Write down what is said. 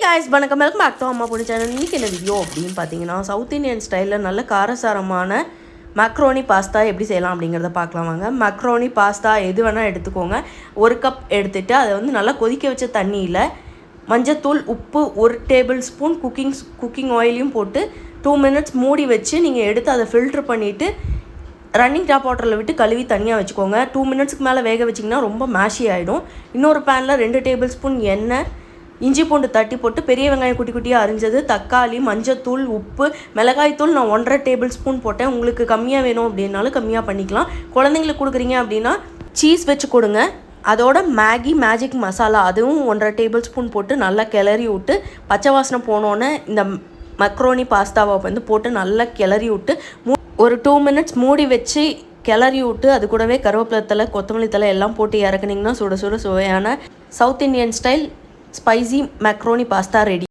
guys, வணக்கம் welcome back to அம்மா பொண்ணு சேனல். இன்னைக்கு என்ன வீடியோ அப்படின்னு பார்த்தீங்கன்னா, சவுத் இந்தியன் ஸ்டைலில் நல்ல காரசாரமான மக்ரோனி பாஸ்தா எப்படி செய்யலாம் அப்படிங்கிறத பார்க்கலாம் வாங்க. மக்ரோனி பாஸ்தா எது வேணால் எடுத்துக்கோங்க. 1 கப் எடுத்துகிட்டு அதை வந்து நல்லா கொதிக்க வச்ச தண்ணியில் மஞ்சத்தூள், உப்பு, 1 டேபிள் ஸ்பூன் குக்கிங் ஆயிலையும் போட்டு 2 மினிட்ஸ் மூடி வச்சு நீங்கள் எடுத்து அதை ஃபில்ட்ரு பண்ணிவிட்டு ரன்னிங் டாப் வாட்டரில் விட்டு கழுவி தனியாக வச்சுக்கோங்க. 2 மினிட்ஸ்க்கு மேலே வேக வச்சிங்கன்னா ரொம்ப மேஷி ஆகிடும். இன்னொரு பேனில் 2 டேபிள் ஸ்பூன் எண்ணெய், இஞ்சி பூண்டு தட்டி போட்டு பெரிய வெங்காயம் குட்டி குட்டியாக அரிஞ்சது, தக்காளி, மஞ்சத்தூள், உப்பு, மிளகாய்த்தூள் நான் 1.5 டேபிள் ஸ்பூன் போட்டேன். உங்களுக்கு கம்மியாக வேணும் அப்படின்னாலும் கம்மியாக பண்ணிக்கலாம். குழந்தைங்களுக்கு கொடுக்குறீங்க அப்படின்னா சீஸ் வச்சு கொடுங்க. அதோட மேஜிக் மசாலா அதுவும் 1.5 டேபிள் ஸ்பூன் போட்டு நல்லா கிளறி விட்டு பச்சை வாசனை போனோன்னே இந்த மக்ரோனி பாஸ்தாவை வந்து போட்டு நல்லா கிளறி விட்டு ஒரு 2 மினிட்ஸ் மூடி வச்சு கிளறி விட்டு அது கூடவே கருவேப்பிலை தலை, கொத்தமல்லி தலை எல்லாம் போட்டு இறக்குனிங்கன்னா சுட சுட சுவையான south Indian style spicy macaroni pasta ready.